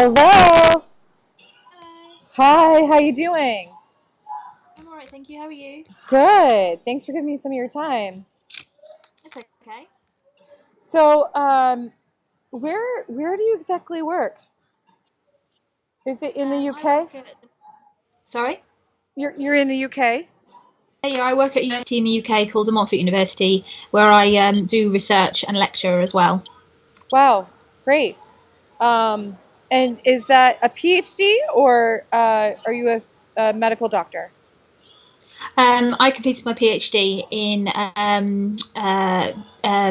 Hello. Hello. Hi, how you doing? I'm alright, thank you. How are you? Good. Thanks for giving me some of your time. It's okay. So, where do you exactly work? Is it in the I UK? work at Sorry? You're in the UK? Yeah, I work at a university in the UK called De Montfort University, where I do research and lecture as well. Wow, great. And is that a PhD or are you a medical doctor? I completed my PhD in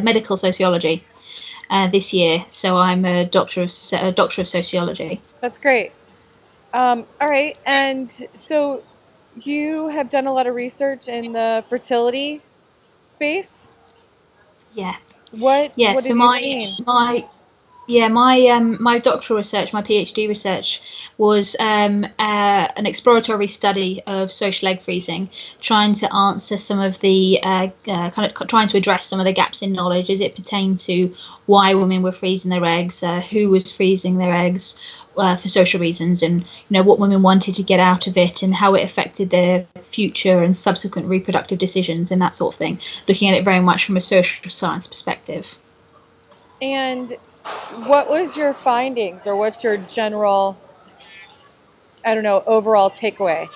medical sociology this year, so I'm a doctor of sociology. That's great. All right. And so you have done a lot of research in the fertility space. Yeah, yeah. What So have you seen? my doctoral research, my PhD research, was an exploratory study of social egg freezing, trying to answer some of the trying to address some of the gaps in knowledge as it pertained to why women were freezing their eggs, who was freezing their eggs. For social reasons, and what women wanted to get out of it, and how it affected their future and subsequent reproductive decisions, and that sort of thing. Looking at it very much from a social science perspective. And what was your findings, or what's your general, I don't know, overall takeaway?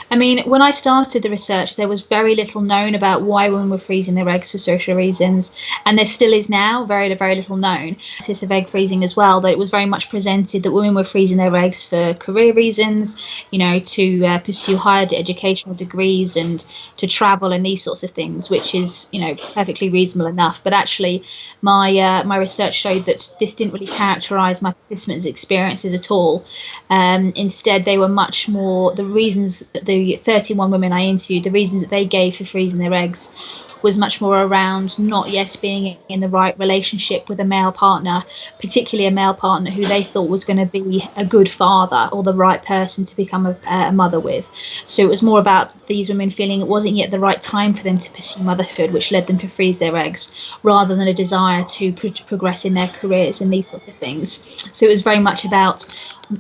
I mean, when I started the research, there was very little known about why women were freezing their eggs for social reasons, and there still is now very little known. It's of egg freezing as well, that it was very much presented that women were freezing their eggs for career reasons, to pursue higher educational degrees and to travel and these sorts of things, which is perfectly reasonable enough. But actually, my research showed that this didn't really characterise my participants' experiences at all. Instead, they were much more the reasons that the 31 women I interviewed, the reasons that they gave for freezing their eggs was much more around not yet being in the right relationship with a male partner, particularly a male partner who they thought was going to be a good father or the right person to become a mother with. So it was more about these women feeling it wasn't yet the right time for them to pursue motherhood, which led them to freeze their eggs, rather than a desire to progress in their careers and these sorts of things. So it was very much about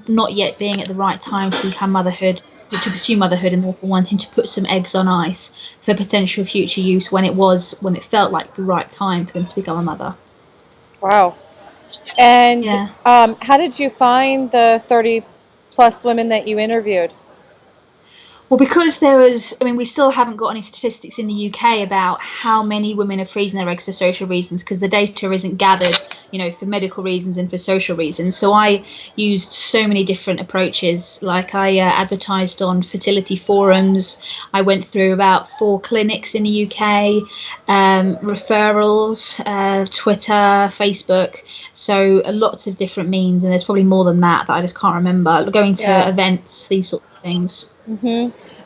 not yet being at the right time to become motherhood, to pursue motherhood, and therefore wanting to put some eggs on ice for potential future use when it felt like the right time for them to become a mother. Wow. And Yeah. how did you find the 30 plus women that you interviewed? Well, because there was, I mean, we still haven't got any statistics in the UK about how many women are freezing their eggs for social reasons, because the data isn't gathered, for medical reasons and for social reasons. So I used so many different approaches. Like I advertised on fertility forums. I went through about 4 clinics in the UK, referrals, Twitter, Facebook. So lots of different means, and there's probably more than that I just can't remember. Going to Yeah. events, these sorts of things.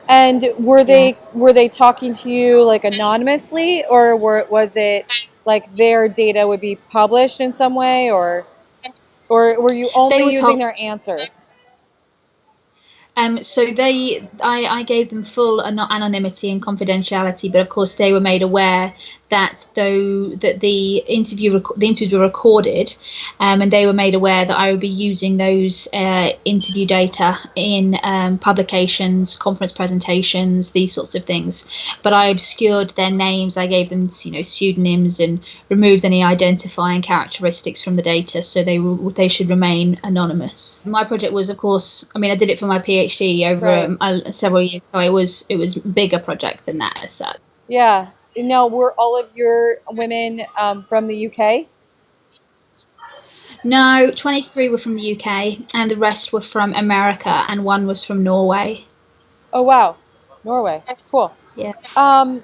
And were Yeah. they talking to you like anonymously, or was it like their data would be published in some way, or were you They only were using told. their answers? I gave them full anonymity and confidentiality, but of course they were made aware that the interviews were recorded, and they were made aware that I would be using those interview data in publications, conference presentations, these sorts of things. But I obscured their names. I gave them pseudonyms and removed any identifying characteristics from the data, so they should remain anonymous. My project was, of course, I mean, I did it for my PhD Right. over several years, so it was a bigger project than that as such. Yeah. Now, were all of your women from the UK? No, 23 were from the UK, and the rest were from America, and one was from Norway. Oh, wow. Norway. Cool. Yeah. Um,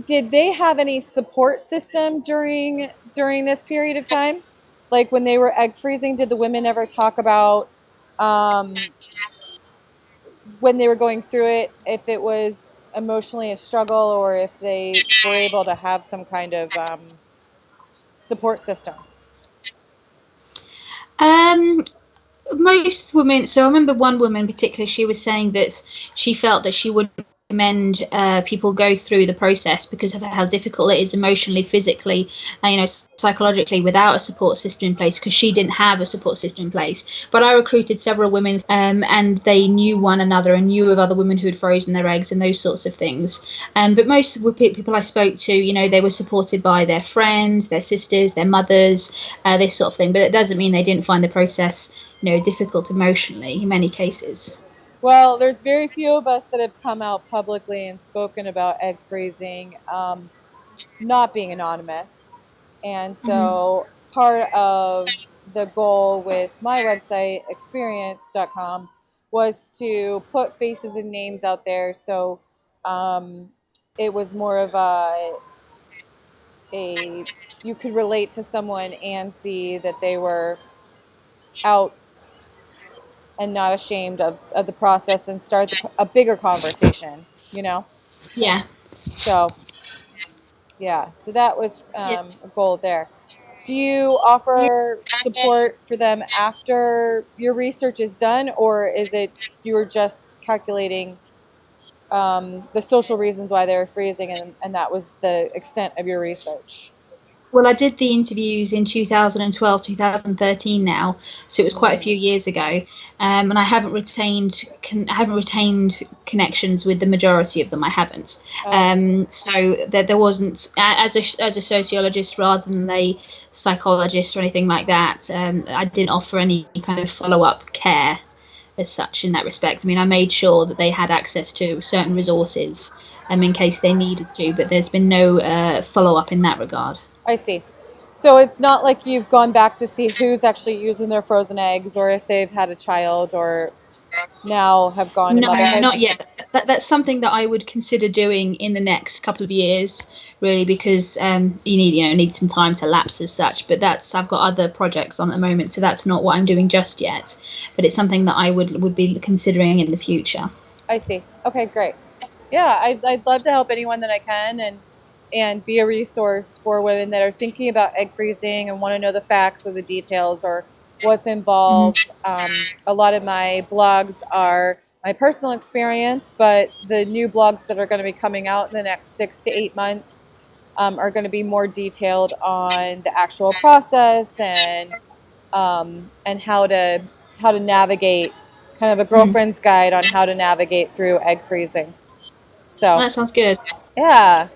did they have any support systems during this period of time? Like when they were egg freezing, did the women ever talk about um, when they were going through it, if it was emotionally a struggle or if they were able to have some kind of support system? Um, Most women. So I remember one woman in particular. She was saying that she felt that she wouldn't recommend people go through the process because of how difficult it is emotionally, physically, and psychologically without a support system in place, because she didn't have a support system in place. But I recruited several women, and they knew one another and knew of other women who had frozen their eggs and those sorts of things. But most of the people I spoke to, they were supported by their friends, their sisters, their mothers, this sort of thing. But it doesn't mean they didn't find the process difficult emotionally in many cases. Well, there's very few of us that have come out publicly and spoken about egg freezing, not being anonymous. And so part of the goal with my website, experience.com, was to put faces and names out there. So it was more of a you could relate to someone and see that they were out and not ashamed of the process, and start a bigger conversation, Yeah. So, yeah, so that was Yeah. a goal there. Do you offer support for them after your research is done, or is it you were just calculating the social reasons why they're freezing, and that was the extent of your research? Well, I did the interviews in 2012, 2013 now, so it was quite a few years ago, and I haven't retained connections with the majority of them. I haven't. So there wasn't, as a sociologist rather than a psychologist or anything like that. I didn't offer any kind of follow-up care as such in that respect. I mean, I made sure that they had access to certain resources in case they needed to, but there's been no follow-up in that regard. I see. So it's not like you've gone back to see who's actually using their frozen eggs, or if they've had a child, or now have gone to motherhood? No, not yet. That's something that I would consider doing in the next couple of years, really, because you need some time to lapse as such. But I've got other projects on at the moment, so that's not what I'm doing just yet. But it's something that I would be considering in the future. I see. Okay, great. Yeah, I'd love to help anyone that I can, and be a resource for women that are thinking about egg freezing and want to know the facts or the details or what's involved. A lot of my blogs are my personal experience, but the new blogs that are going to be coming out in the next 6 to 8 months are going to be more detailed on the actual process, and how to navigate, kind of a girlfriend's guide on how to navigate through egg freezing. So that sounds good. Yeah.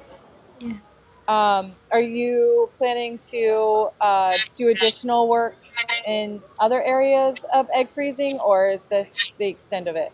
Yeah. Are you planning to do additional work in other areas of egg freezing, or is this the extent of it?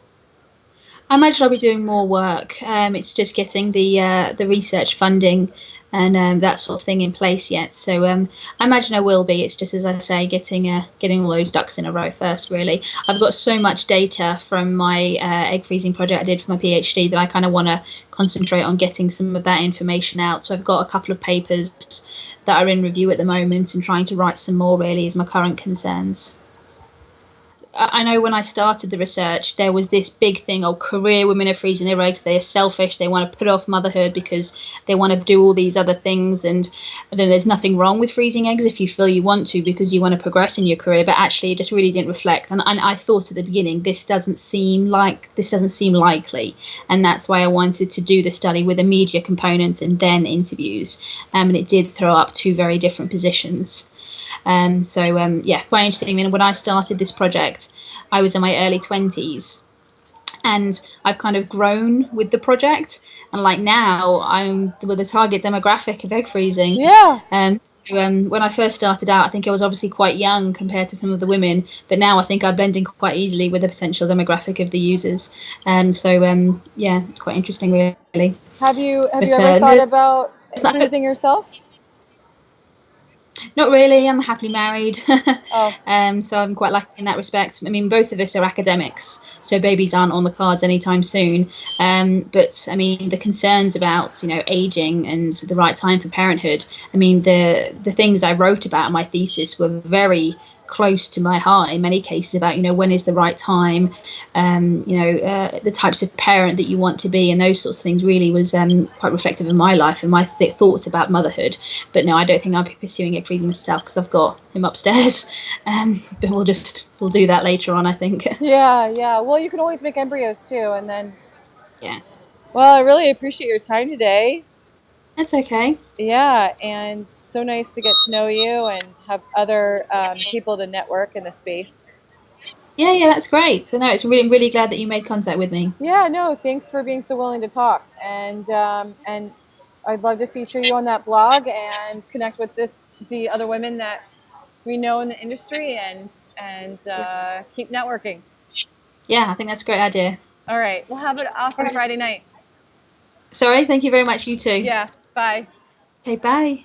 I imagine I'll be doing more work. It's just getting the research funding and that sort of thing in place yet. So I imagine I will be. It's just, as I say, getting all those ducks in a row first. Really, I've got so much data from my egg freezing project I did for my PhD that I kind of want to concentrate on getting some of that information out. So I've got a couple of papers that are in review at the moment, and trying to write some more. Really, is my current concerns. I know when I started the research, there was this big thing, career women are freezing their eggs, they're selfish, they want to put off motherhood because they want to do all these other things, and then there's nothing wrong with freezing eggs if you feel you want to because you want to progress in your career, but actually it just really didn't reflect. And I thought at the beginning, this doesn't seem likely, and that's why I wanted to do the study with a media component and then interviews, and it did throw up two very different positions. Quite interesting. I mean, when I started this project, I was in my early 20s, and I've kind of grown with the project, and like now I'm the target demographic of egg freezing. Yeah. When I first started out, I think I was obviously quite young compared to some of the women, but now I think I blend in quite easily with the potential demographic of the users. It's quite interesting, really. Have you ever thought about freezing yourself? Not really. I'm happily married. Oh. So I'm quite lucky in that respect. I mean, both of us are academics, so babies aren't on the cards anytime soon. But I mean, the concerns about aging and the right time for parenthood. I mean, the things I wrote about in my thesis were very close to my heart in many cases about when is the right time, the types of parent that you want to be, and those sorts of things really was quite reflective of my life and my thoughts about motherhood. But no, I don't think I'll be pursuing egg freezing myself because I've got him upstairs, but we'll do that later on, I think. Yeah. Well, you can always make embryos too, and then Well, I really appreciate your time today. That's okay. Yeah, and so nice to get to know you and have other people to network in the space. Yeah, yeah, that's great. So no, it's really glad that you made contact with me. Yeah, no, thanks for being so willing to talk. And I'd love to feature you on that blog and connect with the other women that we know in the industry and keep networking. Yeah, I think that's a great idea. All right. Well, have an All awesome right. Friday night. Sorry, thank you very much. You too. Yeah. Bye. Okay, bye.